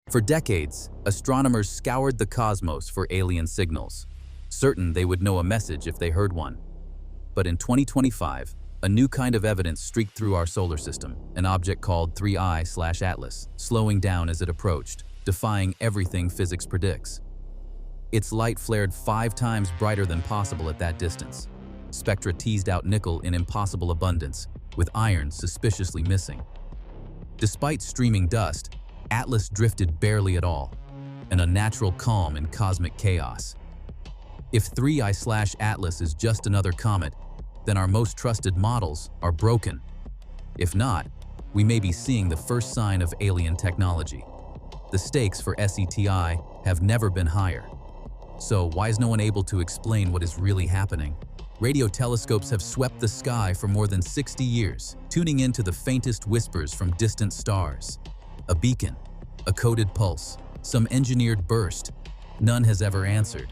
For decades, astronomers scoured the cosmos for alien signals, certain they would know a message if they heard one. But in 2025, a new kind of evidence streaked through our solar system, an object called 3I/Atlas, slowing down as it approached, defying everything physics predicts. Its light flared 5 times brighter than possible at that distance. Spectra teased out nickel in impossible abundance, with iron suspiciously missing. Despite streaming dust, Atlas drifted barely at all, an unnatural calm in cosmic chaos. If 3I/Atlas is just another comet, then our most trusted models are broken. If not, we may be seeing the first sign of alien technology. The stakes for SETI have never been higher. So why is no one able to explain what is really happening? Radio telescopes have swept the sky for more than 60 years, tuning into the faintest whispers from distant stars. A beacon, a coded pulse, some engineered burst. None has ever answered.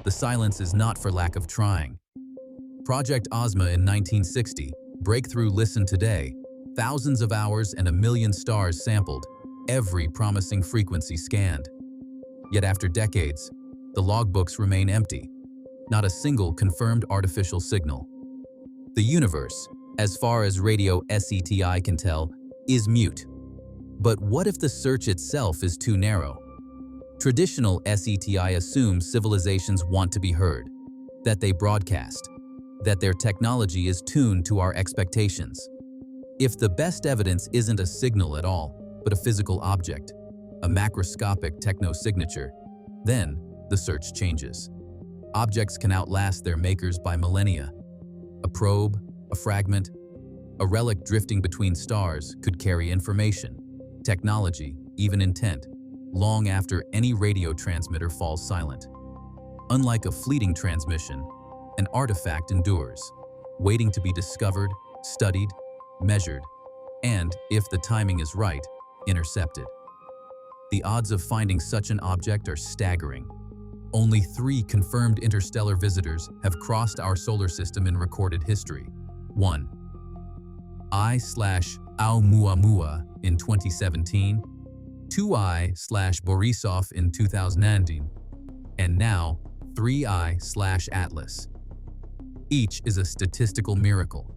The silence is not for lack of trying. Project Ozma in 1960, Breakthrough Listen Today, thousands of hours and 1 million stars sampled, every promising frequency scanned. Yet after decades, the logbooks remain empty. Not a single confirmed artificial signal. The universe, as far as radio SETI can tell, is mute. But what if the search itself is too narrow? Traditional SETI assumes civilizations want to be heard, that they broadcast, that their technology is tuned to our expectations. If the best evidence isn't a signal at all, but a physical object, a macroscopic technosignature, then the search changes. Objects can outlast their makers by millennia. A probe, a fragment, a relic drifting between stars could carry information, technology, even intent, long after any radio transmitter falls silent. Unlike a fleeting transmission, an artifact endures, waiting to be discovered, studied, measured, and, if the timing is right, intercepted. The odds of finding such an object are staggering. Only 3 confirmed interstellar visitors have crossed our solar system in recorded history. 1. I/Oumuamua in 2017, 2I/Borisov in 2019, and now 3I/Atlas. Each is a statistical miracle,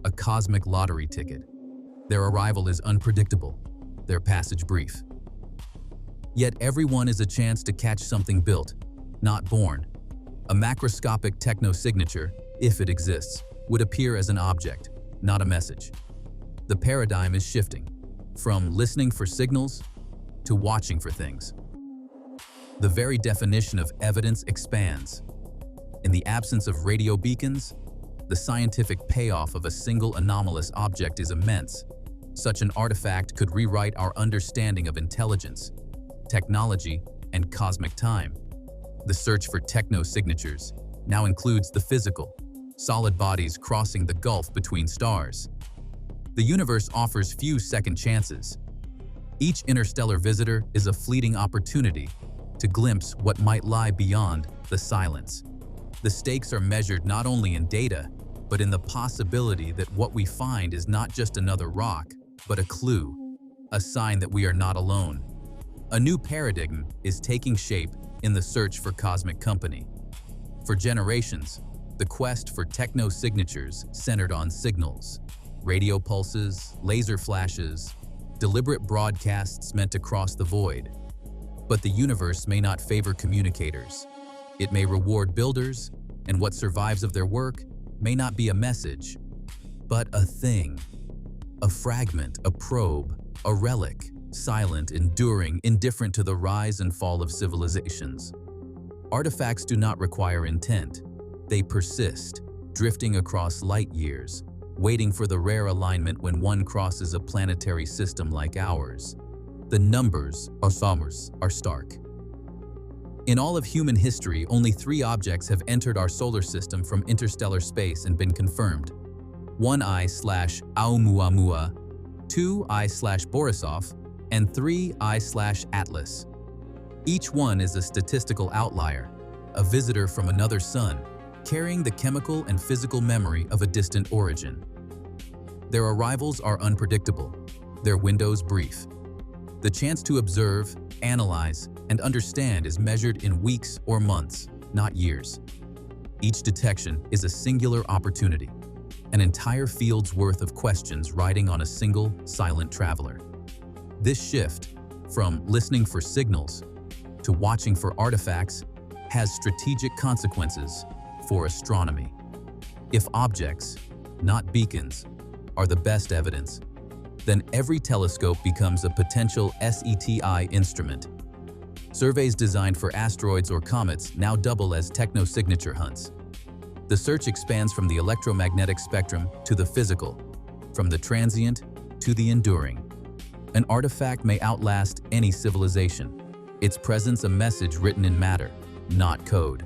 a cosmic lottery ticket. Their arrival is unpredictable, their passage brief. Yet every one is a chance to catch something built, not born. A macroscopic technosignature, if it exists, would appear as an object, not a message. The paradigm is shifting, from listening for signals to watching for things. The very definition of evidence expands. In the absence of radio beacons, the scientific payoff of a single anomalous object is immense. Such an artifact could rewrite our understanding of intelligence, technology, and cosmic time. The search for technosignatures now includes the physical, solid bodies crossing the gulf between stars. The universe offers few second chances. Each interstellar visitor is a fleeting opportunity to glimpse what might lie beyond the silence. The stakes are measured not only in data, but in the possibility that what we find is not just another rock, but a clue, a sign that we are not alone. A new paradigm is taking shape in the search for cosmic company. For generations, the quest for technosignatures centered on signals, radio pulses, laser flashes, deliberate broadcasts meant to cross the void. But the universe may not favor communicators. It may reward builders, and what survives of their work may not be a message, but a thing. A fragment, a probe, a relic, silent, enduring, indifferent to the rise and fall of civilizations. Artifacts do not require intent. They persist, drifting across light years, waiting for the rare alignment when one crosses a planetary system like ours. The numbers are stark. In all of human history, only 3 objects have entered our solar system from interstellar space and been confirmed. 1I/Oumuamua, 2I/Borisov, and 3I/Atlas. Each one is a statistical outlier, a visitor from another sun, carrying the chemical and physical memory of a distant origin. Their arrivals are unpredictable, their windows brief. The chance to observe, analyze, and understand is measured in weeks or months, not years. Each detection is a singular opportunity, an entire field's worth of questions riding on a single, silent traveler. This shift, from listening for signals to watching for artifacts, has strategic consequences for astronomy. If objects, not beacons, are the best evidence, then every telescope becomes a potential SETI instrument. Surveys designed for asteroids or comets now double as techno-signature hunts. The search expands from the electromagnetic spectrum to the physical, from the transient to the enduring. An artifact may outlast any civilization, its presence a message written in matter, not code.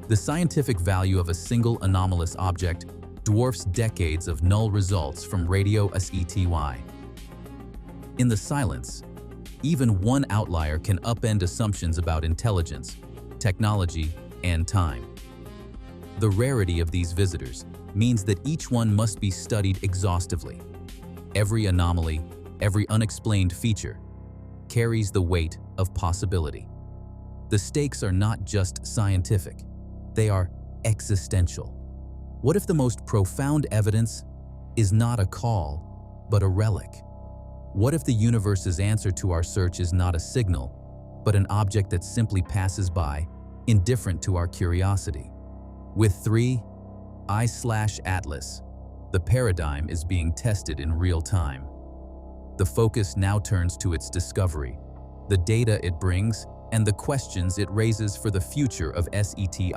The scientific value of a single anomalous object dwarfs decades of null results from radio SETI. In the silence, even one outlier can upend assumptions about intelligence, technology, and time. The rarity of these visitors means that each one must be studied exhaustively. Every anomaly, every unexplained feature, carries the weight of possibility. The stakes are not just scientific, they are existential. What if the most profound evidence is not a call, but a relic? What if the universe's answer to our search is not a signal, but an object that simply passes by, indifferent to our curiosity? With 3I/Atlas, the paradigm is being tested in real time. The focus now turns to its discovery, the data it brings, and the questions it raises for the future of SETI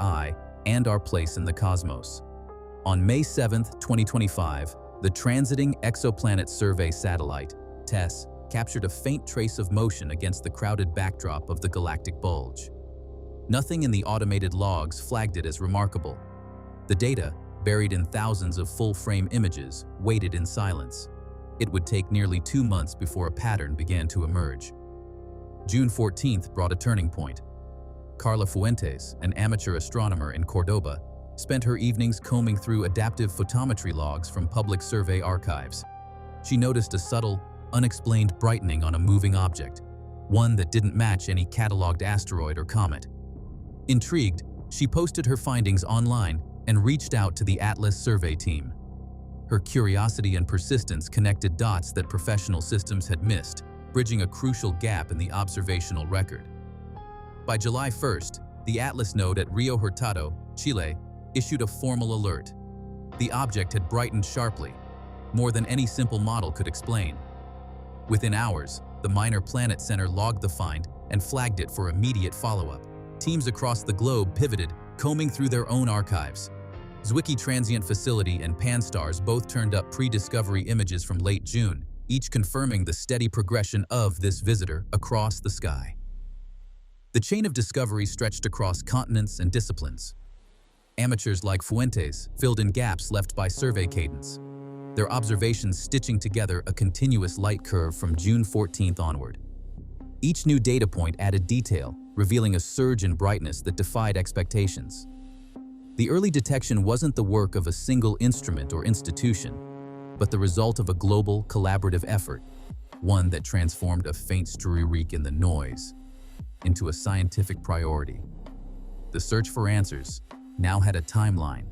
and our place in the cosmos. On May 7, 2025, the Transiting Exoplanet Survey satellite, TESS, captured a faint trace of motion against the crowded backdrop of the galactic bulge. Nothing in the automated logs flagged it as remarkable. The data, buried in thousands of full-frame images, waited in silence. It would take nearly 2 months before a pattern began to emerge. June 14th brought a turning point. Carla Fuentes, an amateur astronomer in Cordoba, spent her evenings combing through adaptive photometry logs from public survey archives. She noticed a subtle, unexplained brightening on a moving object, one that didn't match any cataloged asteroid or comet. Intrigued, she posted her findings online and reached out to the Atlas survey team. Her curiosity and persistence connected dots that professional systems had missed, bridging a crucial gap in the observational record. By July 1st, the Atlas node at Rio Hurtado, Chile, issued a formal alert. The object had brightened sharply, more than any simple model could explain. Within hours, the Minor Planet Center logged the find and flagged it for immediate follow-up. Teams across the globe pivoted, combing through their own archives. Zwicky Transient Facility and Pan-STARRS both turned up pre-discovery images from late June, each confirming the steady progression of this visitor across the sky. The chain of discovery stretched across continents and disciplines. Amateurs like Fuentes filled in gaps left by survey cadence, their observations stitching together a continuous light curve from June 14th onward. Each new data point added detail, revealing a surge in brightness that defied expectations. The early detection wasn't the work of a single instrument or institution, but the result of a global, collaborative effort, one that transformed a faint streak in the noise into a scientific priority. The search for answers now had a timeline,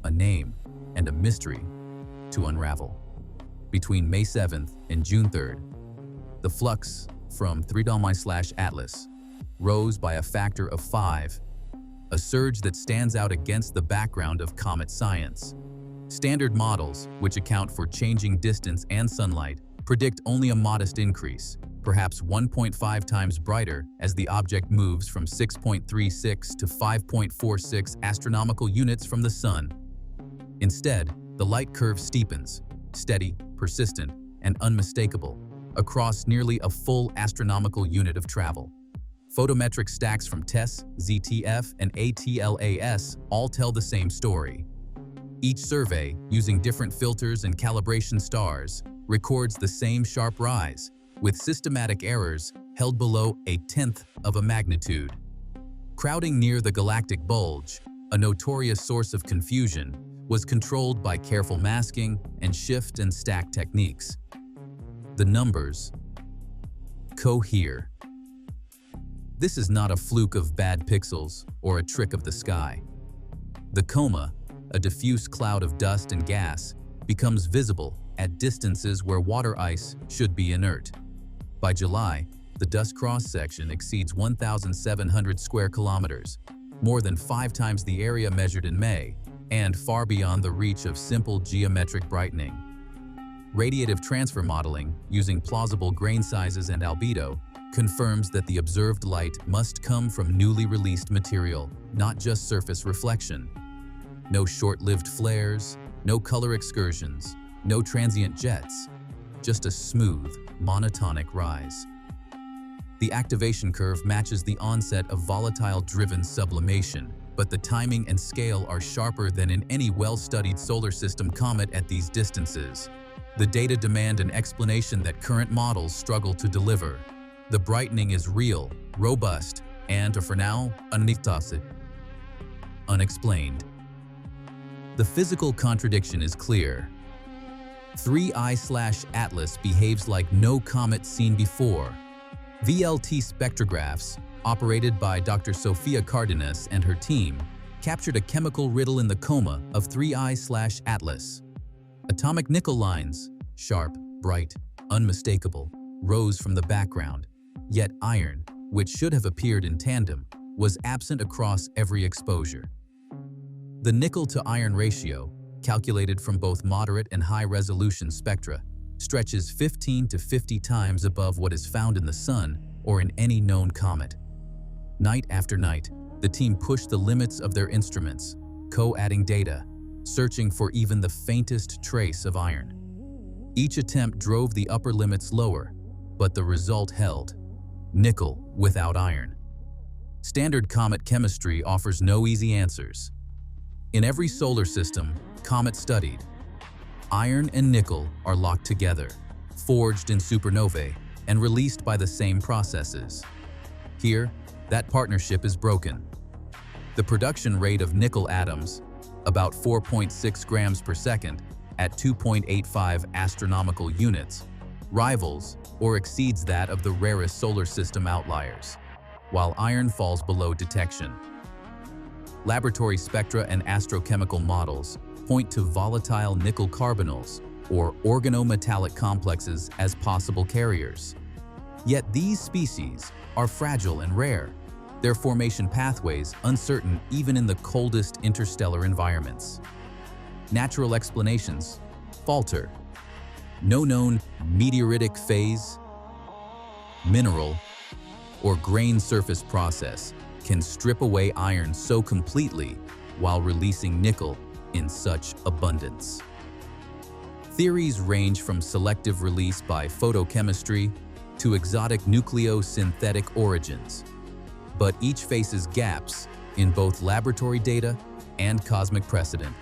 a name, and a mystery to unravel. Between May 7th and June 3rd, the flux from 3I/Atlas rose by a factor of 5, a surge that stands out against the background of comet science. Standard models, which account for changing distance and sunlight, predict only a modest increase, perhaps 1.5 times brighter as the object moves from 6.36 to 5.46 astronomical units from the Sun. Instead, the light curve steepens, steady, persistent, and unmistakable, across nearly a full astronomical unit of travel. Photometric stacks from TESS, ZTF, and ATLAS all tell the same story. Each survey, using different filters and calibration stars, records the same sharp rise, with systematic errors held below 1/10 of a magnitude. Crowding near the galactic bulge, a notorious source of confusion, was controlled by careful masking and shift and stack techniques. The numbers, Cohere. This is not a fluke of bad pixels or a trick of the sky. The coma, a diffuse cloud of dust and gas, becomes visible at distances where water ice should be inert. By July, the dust cross-section exceeds 1,700 square kilometers, more than 5 times the area measured in May, and far beyond the reach of simple geometric brightening. Radiative transfer modeling, using plausible grain sizes and albedo, confirms that the observed light must come from newly released material, not just surface reflection. No short-lived flares, no color excursions, no transient jets, just a smooth, monotonic rise. The activation curve matches the onset of volatile-driven sublimation, but the timing and scale are sharper than in any well-studied solar system comet at these distances. The data demand an explanation that current models struggle to deliver. The brightening is real, robust, and, for now, unexplained. The physical contradiction is clear. 3I/Atlas behaves like no comet seen before. VLT spectrographs, operated by Dr. Sofia Cardenas and her team, captured a chemical riddle in the coma of 3I/Atlas. Atomic nickel lines, sharp, bright, unmistakable, rose from the background, yet iron, which should have appeared in tandem, was absent across every exposure. The nickel-to-iron ratio, calculated from both moderate and high-resolution spectra, stretches 15 to 50 times above what is found in the Sun or in any known comet. Night after night, the team pushed the limits of their instruments, co-adding data, searching for even the faintest trace of iron. Each attempt drove the upper limits lower, but the result held: nickel without iron. Standard comet chemistry offers no easy answers. In every solar system Comet studied, iron and nickel are locked together, forged in supernovae, and released by the same processes. Here, that partnership is broken. The production rate of nickel atoms, about 4.6 grams per second at 2.85 astronomical units, rivals or exceeds that of the rarest solar system outliers, while iron falls below detection. Laboratory spectra and astrochemical models point to volatile nickel carbonyls, or organometallic complexes, as possible carriers. Yet these species are fragile and rare, their formation pathways uncertain even in the coldest interstellar environments. Natural explanations falter. No known meteoritic phase, mineral, or grain surface process can strip away iron so completely while releasing nickel in such abundance. Theories range from selective release by photochemistry to exotic nucleosynthetic origins, but each faces gaps in both laboratory data and cosmic precedent.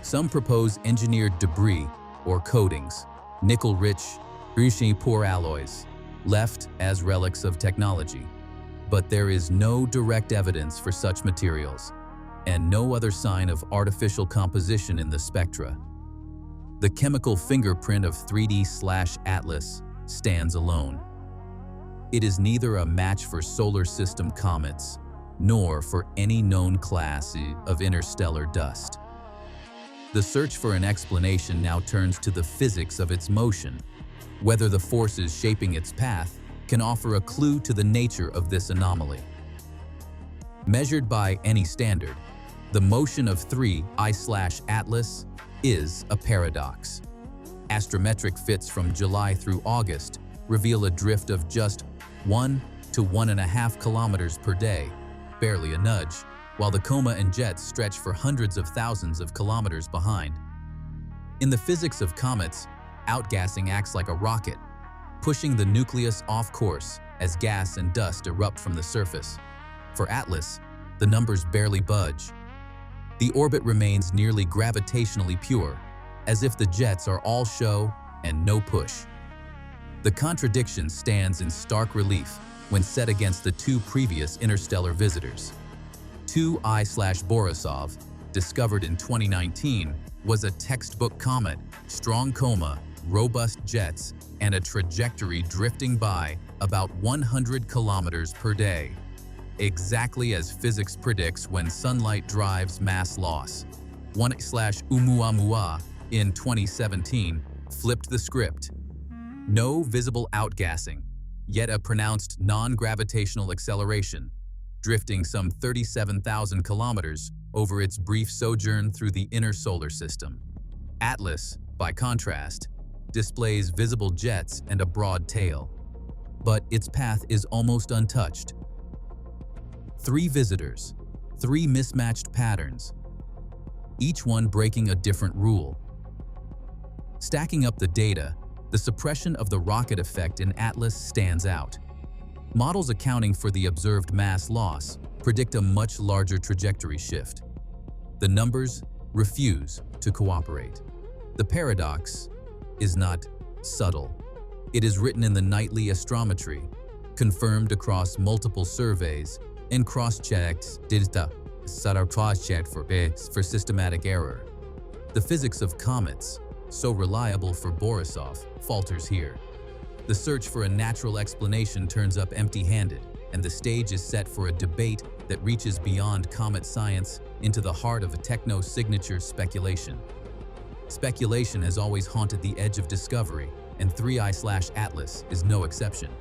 Some propose engineered debris or coatings, nickel-rich, poor alloys, left as relics of technology. But there is no direct evidence for such materials, and no other sign of artificial composition in the spectra. The chemical fingerprint of 3D/Atlas stands alone. It is neither a match for solar system comets, nor for any known class of interstellar dust. The search for an explanation now turns to the physics of its motion. Whether the forces shaping its path can offer a clue to the nature of this anomaly. Measured by any standard, the motion of 3I/Atlas is a paradox. Astrometric fits from July through August reveal a drift of just 1 to 1.5 kilometers per day, barely a nudge, while the coma and jets stretch for hundreds of thousands of kilometers behind. In the physics of comets, outgassing acts like a rocket, pushing the nucleus off course as gas and dust erupt from the surface. For Atlas, the numbers barely budge. The orbit remains nearly gravitationally pure, as if the jets are all show and no push. The contradiction stands in stark relief when set against the two previous interstellar visitors. 2I/Borisov, discovered in 2019, was a textbook comet, strong coma, robust jets, and a trajectory drifting by about 100 kilometers per day, exactly as physics predicts when sunlight drives mass loss. 1/Oumuamua in 2017 flipped the script. No visible outgassing, yet a pronounced non-gravitational acceleration, drifting some 37,000 kilometers over its brief sojourn through the inner solar system. Atlas, by contrast, displays visible jets and a broad tail, but its path is almost untouched. 3 visitors, 3 mismatched patterns, each one breaking a different rule. Stacking up the data, the suppression of the rocket effect in Atlas stands out. Models accounting for the observed mass loss predict a much larger trajectory shift. The numbers refuse to cooperate. The paradox is not subtle. It is written in the nightly astrometry, confirmed across multiple surveys, and cross-checked for systematic error. The physics of comets, so reliable for Borisov, falters here. The search for a natural explanation turns up empty-handed, and the stage is set for a debate that reaches beyond comet science into the heart of a techno-signature speculation. Speculation has always haunted the edge of discovery, and 3I/Atlas is no exception.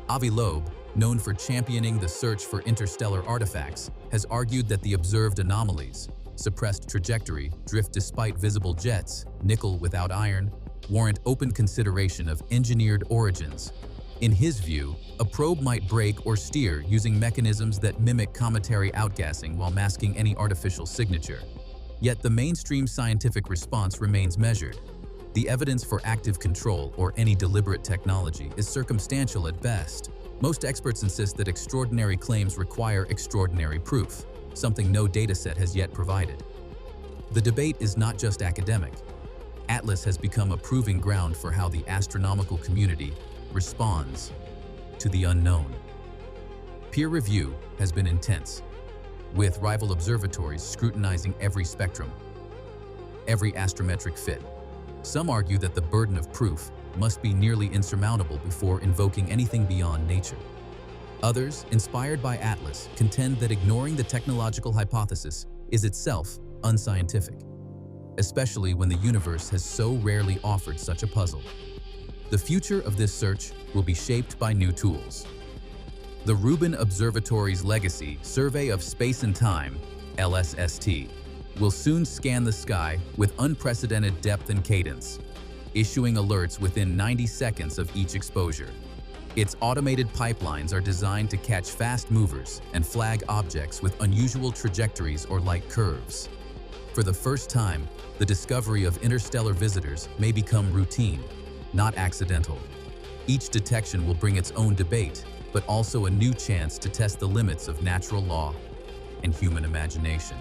Avi Loeb, known for championing the search for interstellar artifacts, has argued that the observed anomalies, suppressed trajectory, drift despite visible jets, nickel without iron, warrant open consideration of engineered origins. In his view, a probe might break or steer using mechanisms that mimic cometary outgassing while masking any artificial signature. Yet the mainstream scientific response remains measured. The evidence for active control or any deliberate technology is circumstantial at best. Most experts insist that extraordinary claims require extraordinary proof, something no dataset has yet provided. The debate is not just academic. Atlas has become a proving ground for how the astronomical community responds to the unknown. Peer review has been intense, with rival observatories scrutinizing every spectrum, every astrometric fit. Some argue that the burden of proof must be nearly insurmountable before invoking anything beyond nature. Others, inspired by Atlas, contend that ignoring the technological hypothesis is itself unscientific, especially when the universe has so rarely offered such a puzzle. The future of this search will be shaped by new tools. The Rubin Observatory's legacy Survey of Space and Time, LSST, will soon scan the sky with unprecedented depth and cadence, issuing alerts within 90 seconds of each exposure. Its automated pipelines are designed to catch fast movers and flag objects with unusual trajectories or light curves. For the first time, the discovery of interstellar visitors may become routine, not accidental. Each detection will bring its own debate, but also a new chance to test the limits of natural law and human imagination.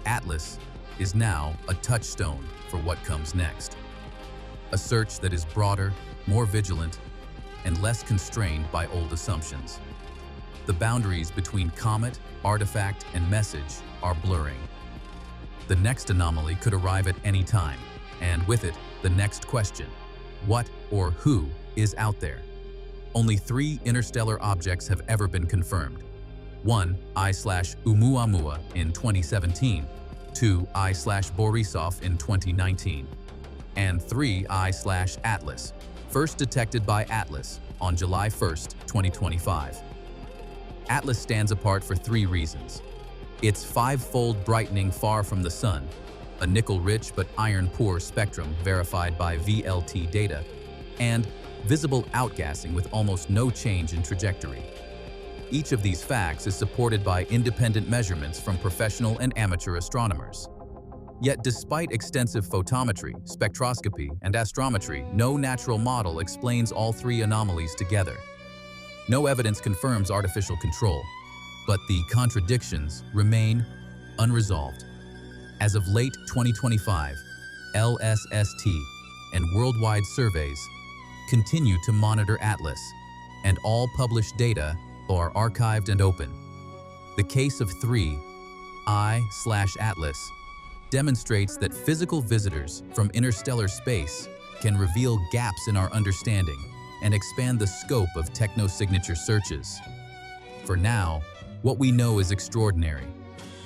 Atlas is now a touchstone for what comes next. A search that is broader, more vigilant, and less constrained by old assumptions. The boundaries between comet, artifact, and message are blurring. The next anomaly could arrive at any time, and with it, the next question: what or who is out there? Only 3 interstellar objects have ever been confirmed. 1 I/Oumuamua in 2017, 2 I/Borisov in 2019, and 3 I/Atlas, first detected by Atlas on July 1st, 2025. Atlas stands apart for 3 reasons. Its 5-fold brightening far from the sun, a nickel-rich but iron-poor spectrum verified by VLT data, and visible outgassing with almost no change in trajectory. Each of these facts is supported by independent measurements from professional and amateur astronomers. Yet despite extensive photometry, spectroscopy, and astrometry, no natural model explains all 3 anomalies together. No evidence confirms artificial control, but the contradictions remain unresolved. As of late 2025, LSST and worldwide surveys continue to monitor Atlas, and all published data are archived and open. The case of 3 I/Atlas demonstrates that physical visitors from interstellar space can reveal gaps in our understanding and expand the scope of technosignature searches. For now, what we know is extraordinary,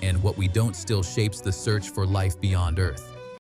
and what we don't still shapes the search for life beyond Earth.